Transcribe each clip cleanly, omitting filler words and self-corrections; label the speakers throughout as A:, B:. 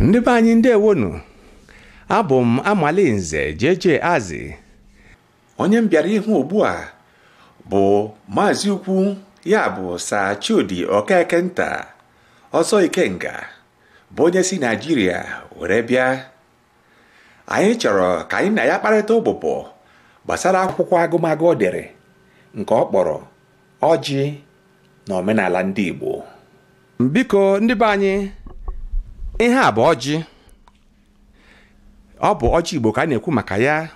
A: Ndị be anyị ndewonu. Abụ m Amalinze JJ Azị.
B: Onye m bịara ihu ugbu a bụ Maazị Ukwu, ya bụ Sir Chudi Okekenta ọzọ Ikenga, bụ onye si Naịjirịa were bịa. Anyị chọrọ ka anyị na ya kparịta ụbụbọ gbasara akwụkwọ agụmagụ o dere nke ọ kpọrọ Oji N'Omenala Ndigbo.
A: Biko ndị be anyị, ihe a bụ ọjị. Ọ bụ ọjị Igbo ka a na-ekwu maka ya.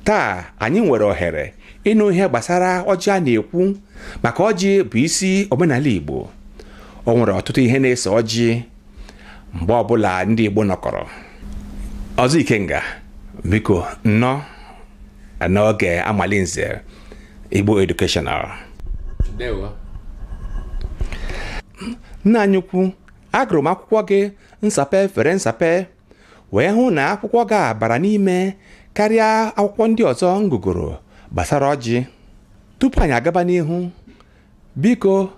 A: Taa anyị nwere ohere ịnụ ihe gbasara ọjị a na-ekwu maka. Ọjị bụ isi omenala Igbo. O nwere ọtụtụ ihe na-eso ọjị mgbe ọbụla ndị Igbo nọkọrọ. Ọzọ Ikenga, biko nnọọ n'oge Amalinze Igbo Educational. Nna anyị ukwu, agụrụ m akwụkwọ gị nsape fere nsape wee hụ na akwụkwọ gị bara n'ime karịa akwụkwọ ndị ọzọ m gụgụrụ gbasara ọjị. Tupu anyị agaba n'ihu, biko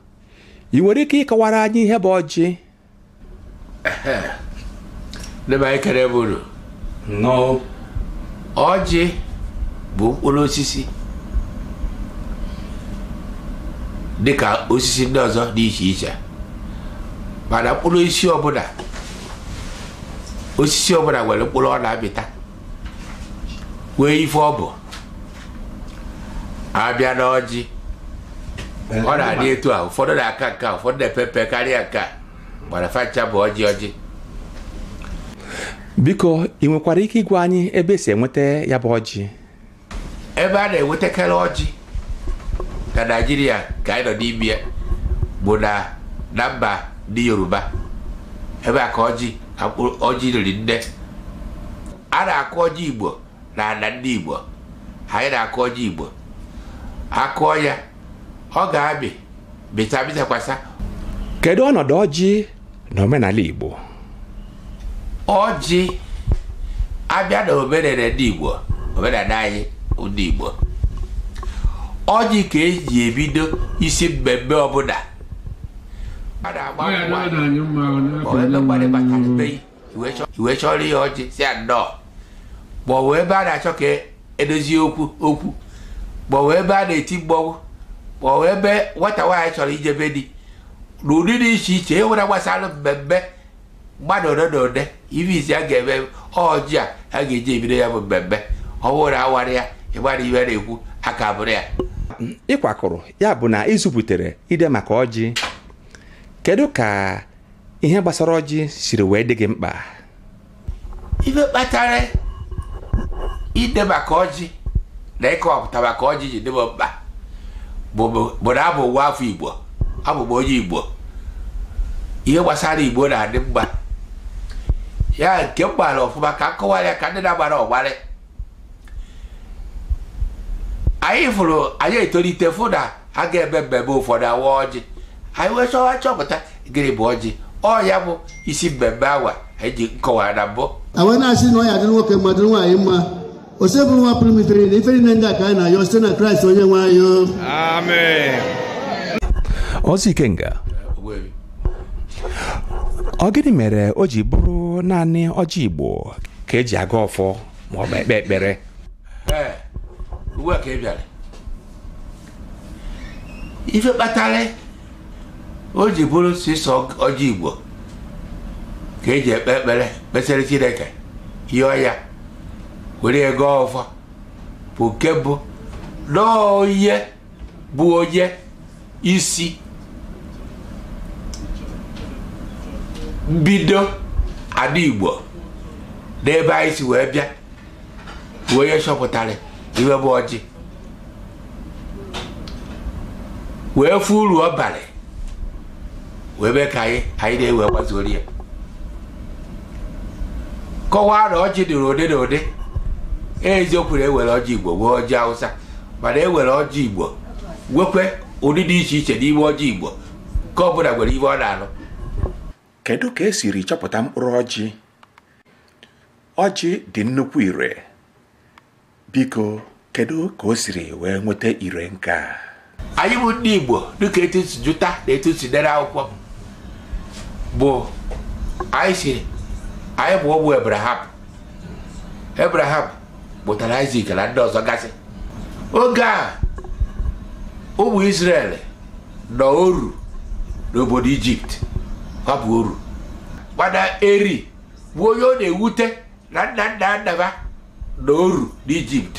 A: ị nwere ike ịkọwara anyị ihe bụ ọjị?
C: Ọjị bụ mkpụrụ osisi dịka osisi ndị ọzọ dị iche iche, mana mkpụrụ osisi ọbụla nwere mkpụrụ ọ na-amịta wee ife ọ bụ. Abịa n'ọjị, ọ na-adị etu a, ụfọdụ na-aka nke a, ụfọdụ na-epepe karịa nke a, mana facha bụ ọjị.
A: Biko ị nwekwara ike ịgwa anyị ebe esi enweta ya bụ ọjị?
C: Ebe a na-enwetakara ọjị na Naịjirịa ka anyị nọ n'ime ya bụ na mba ndị Yoruba. Ebe a ka ọjị riri nne. A na-akụ ọjị Igbo na ala ndị Igbo. Anyị na-akụ ọjị Igbo, akụọ ya ọ ga-amị bịtakwasa.
A: Kedu ọnọdụ ọjị n'omenala Igbo?
C: Ọjị abịa na omenala ndị Igbo, omenala anyị ndị Igbo, ọjị ka eji ebido isi mmemme ọbụla. Iwe chọrọ ihe ọjị si ya nnọọ, ma ọ bụ ebe a na-achọ ka edozie okwu, ma ọ bụ ebe a na-eti mgbọnwụ, ma ọ bụ ebe nwata nwaanyị chọrọ ijebe di, n'ụdị dị iche iche. E nwere gbasara mmemme mmadụ ole na ole, ife isi a ga-eme ọjị a ga-eji ebido ya bụ mmemme. Ọ bụrụ na awara ya, ịgbara iwe na-ekwu aka bụrụ ya.
A: Ịkwakọrọ ya bụ na ịzụputere ide maka ọjị. Kedu ka ihe gbasara ọjị siri wee dị gị mkpa?
C: Ife kpatara ide maka ọjị na ịkọwapụta maka ọjị ji dị m mkpa bụ na abụ nwa afọ Igbo, abụ m onye Igbo. Ihe gbasara Igbo na-adị mgba ya nke m gbara ọfụma ka nkọwara ya ka ndị na-agbara ọgbara. Anyị etolite fụ na a ga-eme mmemme ụfọdụ awa ọjị. Anyị wee chọpụta gịnị bụ ọjị. Ọ ya bụ isi mmemme awa anyị ji nkọwara na mbụ.
D: Awa na-asị na ọ ya dị nwoke mma dị nwaanyị mma. Osebụrụ nwa pụrụ ife niile, ife niile ndị a ka anyị na-ayọ site na Kraịst onye nwe anyị.
A: Amen. Ọzọ Ikenga, ọ gịnị mere o ji bụrụ naanị ọjị Igbo ka eji aga ọfọ ma ọ bụ ekpe ekpere?
C: Uwe ka ị bịara. Ife kpatara o ji bụrụ sịsọ ọjị Igbo ka eji ekpe ekpere kpesara Chineke yọọ ya were ego ọfọ bụ nke bụ n'onye bụ onye isi mbido ala Igbo n'ebe anyị si wee bịa, bụ onye chọpụtara iwe bụ ọjị, wee fụ uru ọ bara, wee mee ka anyị na-ewe gbazuoro ya. Kọwaa na ọjị dị n'ụdị na ụdị. Eziokwu na ewere ọjị Igbo nwee ọjị Hausa, mana ewere ọjị Igbo nwekwe ụdị dị iche iche n'ime ọjị Igbo, ka ọ bụla nwere ibe ọ na-alụ.
B: Kedu ka esiri chọpụta mkpụrụ ọjị? Ọjị dị nnukwu ire. Biko kedu ka o siri wee nweta ire nke a?
C: Anyị bụ ndị Igbo, dịka etu si jụta na etu si dere akwụkwọ, bụ anyị siri anyị bụ ụmụ Abraham mụtara Isaac na ndị ọzọ gasị. Oge a ụmụ Israel nọ oru n'obodo Ijipt, ọ bụ oru. Mana Eri bụ onye ọ na-ewute na nna ha na oru n'Ijipt.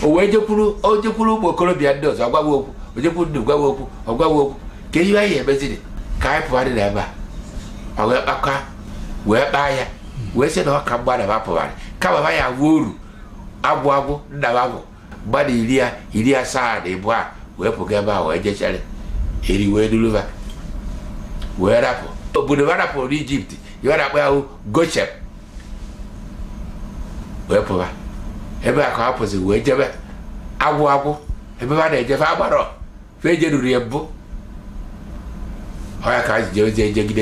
C: O wee jekwuru ụmụ okorobịa ndị ọzọ gwawa okwu, o jekwuru ndị gwawa okwu, ọ gwawa okwu ka ihe anyị emeziri ka anyị pụgharị n'ebe a. O wee kpakọ wee kpaa ya wee sị na ọ ka mgba na ha pụgharị kama ha ya wuo oru agwụ nna ha bụ mmadụ 72 wee pụga ebe a wee jechere. Eri wee duru ha wee rapụ obodo ha rapụrụ n'Ijipt, ya na-akpọ ya Goshen wee pụba ebe a ka ha pụzi wee jebe agwụ ebe ha na-ejefe agbara fe jeruru ya mbụ. Ọ ya ka ha ji jegide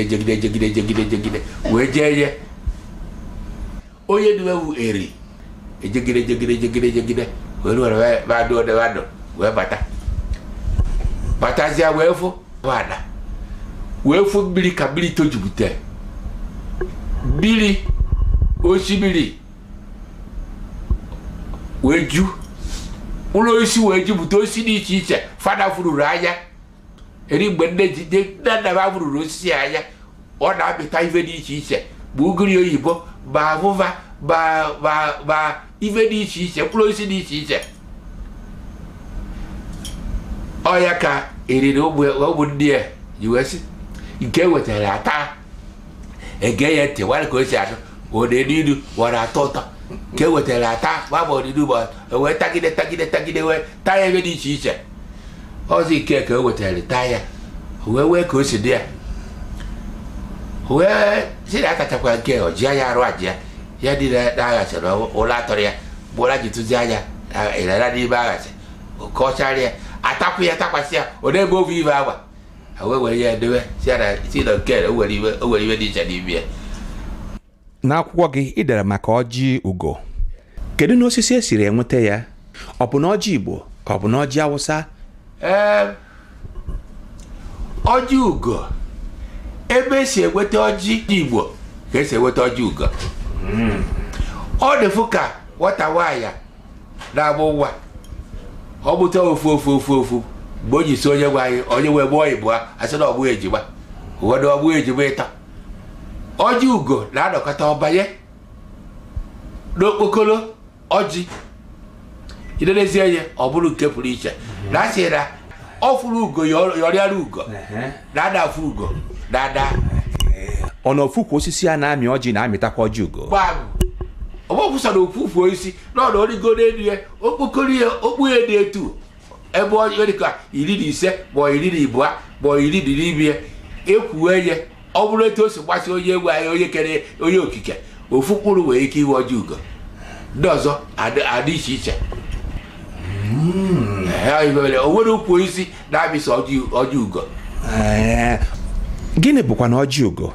C: wee jee ye onye duwewu Eri ejegide wee ruo bado wee batazia wee fụ ada wee fụ mmiri ka mmiri tojupụta mmiri osimiri wee ju ụlọ isi wee jupụta osisi dị iche iche fada fururu anya. Eri mgbe nna ha fururu osisi anya ọ na-amịta ife dị iche iche bụ ugiri oyibo ma abụba ma ife dị iche iche mkpụrụ osisi dị iche iche. Ọ ya ka Eri na ụmụ ndị ya ji wee sị nke wetara ata ege ya ntị nwere ka o si atụ odenidu wara atọ ụtọ nke wetara ata ma odenidu ma wee tagide wee taa ya ebe dị iche iche. Ọzọ nke ka o wetara taa ya wee ka o si dị ya wee si na atachakwa nke o ji anya arụ aja ya dị na-aghachara ụlọ atọrọ ya gbụra ji tụzi anya ịrara n'ime aghachi ka ọ charịa atakwu ya takwasị ya ọ na-ebe ovu ibe agba wee were ya edowe si na nke o were iwe dị iche n'ime ya.
A: N'akwụkwọ gị ị dere maka ọjị ugo. Kedu na osisi esiri enweta ya? Ọ bụ na ọjị Igbo ka ọ bụ na ọjị Awụsa?
C: Ọjị ugo ebe esi enweta ọjị Igbo ka esi enweta ọjị ugo. Ọ dịfụ ka nwata nwaanyị na-agba ụwa ọ bụta ofu mgbe o ji si onye nwaanyị onye wee gboo Igbo asị na ọ bụghị ejigba ụfọdụ ọ bụghị ejigba ịta. Ọjị ugo na-anọkọta ọbanye n'okpokolo ọjị idenezie ya ọ bụrụ nke pụrụ iche na asị na ọ fụrụ ugo yọrịara ugo na-ada afụ ugo na-ada.
A: Ọ na ofukwu osisi a na-amị ọjị na-amịtakwa ọjị ugo?
C: Ọgbọkwụsa na ofufu osisi n'ọdụ origo n'elu ya okpokoro ya okpu ya dị etu ebe ọ dịka 15 ma 12 ma 12 ekwuwe ya. Ọ bụrụ etu o si gbasi onye egwu anyị onye kere onye okike ofu mkpụrụ nwere ike iwe ọjị ugo ndị ọzọ adị iche iche. O nwere ukwu osisi na-amịsa ọjị ugo.
A: Gịnị bụkwa na ọjị ugo?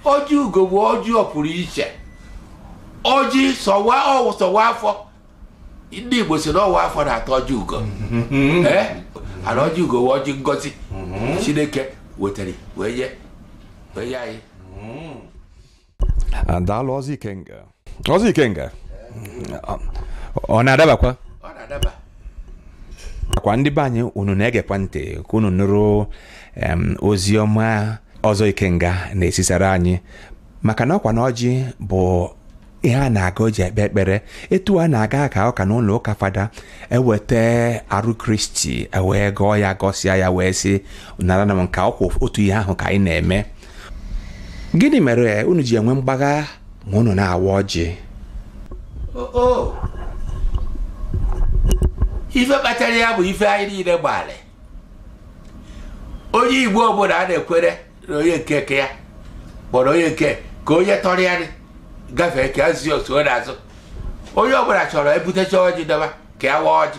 C: Ọjị ugo bụ ọjị ọpụrụ iche. Ọjị sọwa afọ ndị Igbo si n'ọwa afọ na-atọ ọjị ugo. Ana ọjị ugo bụ ọjị ngozi Chineke wetara wee nye anyị.
A: Daalụ Ọzọ Ikenga. Ọ na-adabakwa?
C: Ọ na-adaba.
A: Akwa ndị be anyị unu na-egekwa ntị ka unu nụrụ ozi ọma Ọzọ Ikenga na-esisara anyị maka na ọkwa na ọjị bụ ihe a na-aga o ji ekpe ekpere. Etu a na-aga ka ụka n'ụlọ ụka fada eweta arụ Kristi wee gọọ ya gọsịa ya wee sị nara na nke ọkwa otu ihe ahụ ka anyị na-eme. Gịnị mere unu ji enwe mgbagha ma unu na-awa ọjị?
C: Ife kpatara ya bụ ife anyị niile gbalị. Onye Igbo ọbụla a na-ekwere na onye nke ya kpọrọ onye nke ka onye tọrọ ya gafee ka azụ ya otu n'azụ. Onye ọbụla chọrọ ebutecha ọjị dọba ka ya waa ọjị.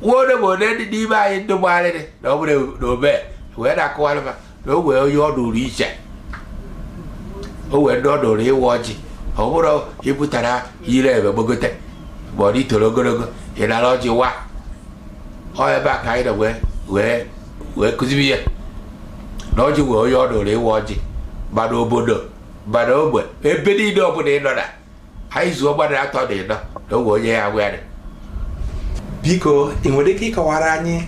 C: Nwode bụ onye ndị n'ime anyị ndị gbagharịrị na ọ bụrụ na obe wee na-akụwarịba na o wee onye ọdụrụ iche o wee ndị ọdụrụ ịwa ọjị. Ọ bụrụ ịpụtara yiri ebe gbogote ma ọ dị toro ogologo ị nara ọjị wa. Ọ ebe a ka anyị na wee kụzibi ya. na ọjị wee onye ọ dụrụ ịwa ọjị mana obodo mana ogbe ebe niile ọbụla ị nọ na anyị zuo gbadara atọ dị nọ na ogwe onye ya were.
A: Biko ị nwere ike ịkọwara anyị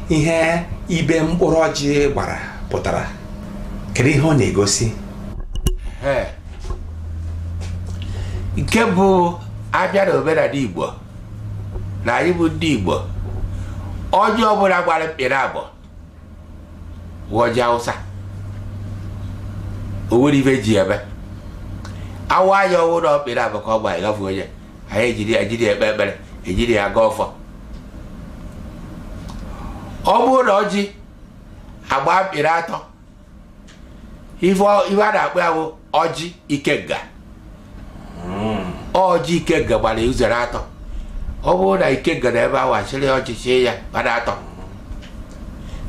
A: ihe ibe mkpụrụ ọjị gbara pụtara? Kedu ihe ọ na-egosi?
C: Nke bụ abịa na omenala Igbo na anyị bụ ndị Igbo, ọjị ọbụla gbara mkpịrị abụọ ọjị Hausa o nwere ife ji ebe awa anya ọnwụ na mkpịrị abụọ ka ọ gbara gafe onye anyị ejiri ekpe ekpere ejiri ya gaa ọfọ. Ọ bụrụ na ọjị agba mkpịrị atọ ife a na-akpọ ya bụ ọjị Ikenga. Ọjị Ikenga gbara uzere atọ. Ọ bụrụ na Ikenga na ebe ahụ achịrị ọjị sie ya gbara atọ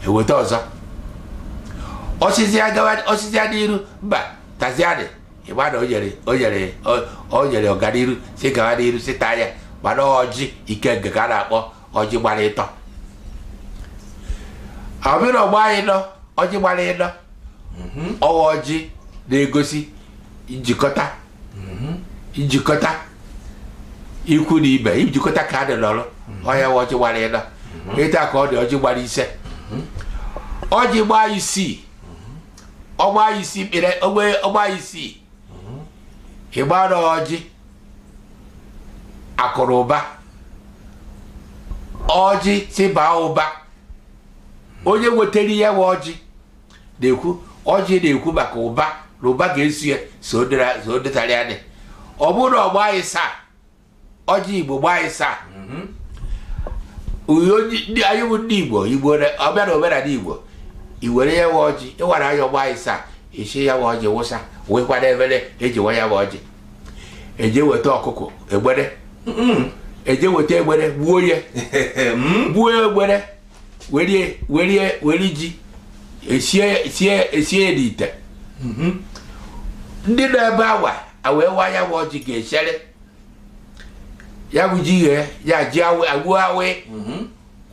C: eweta ọzọ osisi ya n'iru mba taziadị ịgba na o nyere ọganiru si gawa n'iru si taa ya mana ọjị Ikenga ka a na-akpọ ọjị gbara ịtọ. Ọbịa ọgba anyị nọ ọjị gbara ịnọ ọwa ọjị na-egosi njikọta ikwu na ibe, njikọta ka a dị n'ọrụ ọya ọjị gbara ịnọ. Ịta ka ọ dị ọjị gbara ise, ọjị gbaa isii, ọgba isii mkpịrị ọgba isii ịgba na ọjị akụrụ ụba, ọjị si baa ụba. Onye wetara ya bụ ọjị na-ekwu ọjị na-ekwu maka ụba na ụba ga-esi ya so dịtara ya dị. Ọ bụrụ na ọgba ịsaa ọjị Igbo gbaa ịsaa anyị bụ ndị Igbo ọbịa na omenala Igbo iwere ya bụ ọjị ịwara anya ọgba ịsaa isi ya bụ ọjị wụsa wekwana ebere eji nwa ya bụ ọjị eje weta ọkụkọ egbere eje weta egbere gbuo ya gbuo egbere were ji esie n'ite. Ndị nọ ebe awa wee wa ya bụ ọjị ga-echere ya bụ ji ghee ya ji agbuo awe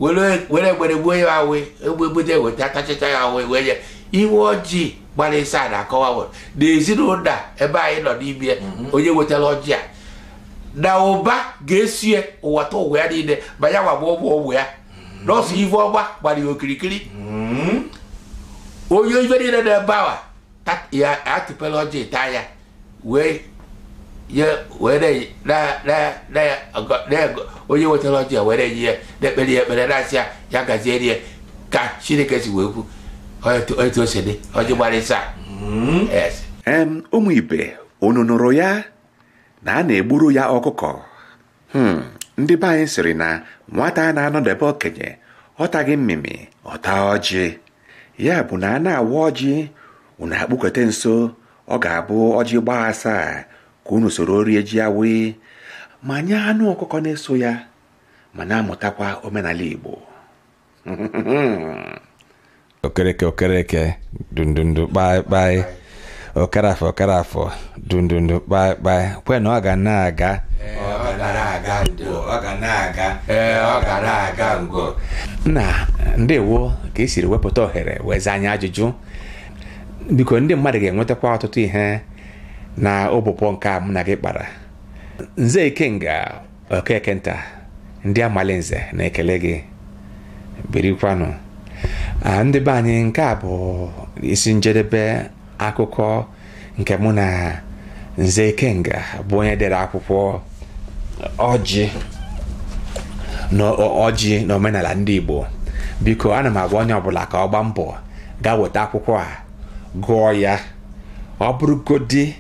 C: were egbere gbuo ya awe egbebute weta tachacha ya awe wee ya iwe ọjị gbara ịsaa na-akọwa na ezinụlọ ebe anyị nọ n'ime onye wetara ọjị a na ụba ga-esie ụwata ụwa ya niile ma ya gbagba ụgbọ ya n'ọsọ ife ọgba gbara ya okirikiri. Onye ife niile na-ebe awa ya atụpela ọjị taa ya onye wetara ọjị ya were yi ya na-ekpere ya ekpere na-asị ya gaziere ya ka Chineke si wee kwu etu o si dị ọjị gbara ịsaa.
B: Ụmụ ibe unu nụrụ ya na a na-egburu ya ọkụkọ. Ndị be anyị sịrị na nwata na-anọdebe okenye ọtaghị mmịmị ọta ọjị. Ya bụ na a na-awa ọjị unu akpụkọta nso ọ ga-abụ ọjị gbaa asaa ka unu soro rie ji awe ma nye anụ ọkụkọ na-eso ya ma na-amụtakwa omenala Igbo.
A: Okereke dundundu kpai ọkarafọ dundundu kpai kwe na ọ ga na-aga ngo. Nna ndewo ka esiri wepụta ohere wee zaa anyị ajụjụ. Biko ndị mmadụ ga-enwetakwa ọtụtụ ihe na ụbụpọ nke a mụ na gị kpara. Nze Ikenga Okekenta ndị Amalinze na-ekele gị birikwanụ. Ndị be anyị, nke a bụ isi njedebe akụkọ nke mụ na Nze Ikenga bụ onye dere akwụkwọ ọjị na omenala ndị Igbo. Biko ana m agwa onye ọbụla ka ọ gbaa mbọ gaa weta akwụkwọ a gụọ ya. Ọ bụrụgodi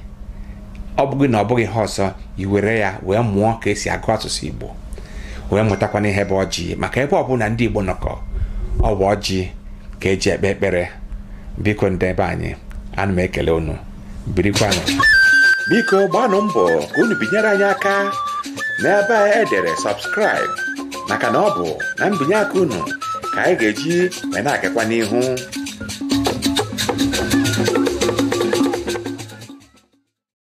A: ọ bụghị na ọ bụghị ihe ọzọ iwere ya wee mụọ ka esi agụ asụsụ Igbo wee mụtakwana ihe bụ ọjị, maka ebe ọbụla ndị Igbo nọkọ ọ bụ ọjị ka eji ekpe ekpere. Biko ndị ebe anyị, ana m ekele unu, birikwanụ.
B: Biko gbanụ mbọ ka unu binyere anyị aka n'ebe edere subscribe, maka na ọ bụ na mbinye aka unu ka anyị ga-eji wee na-agakwa n'ihu.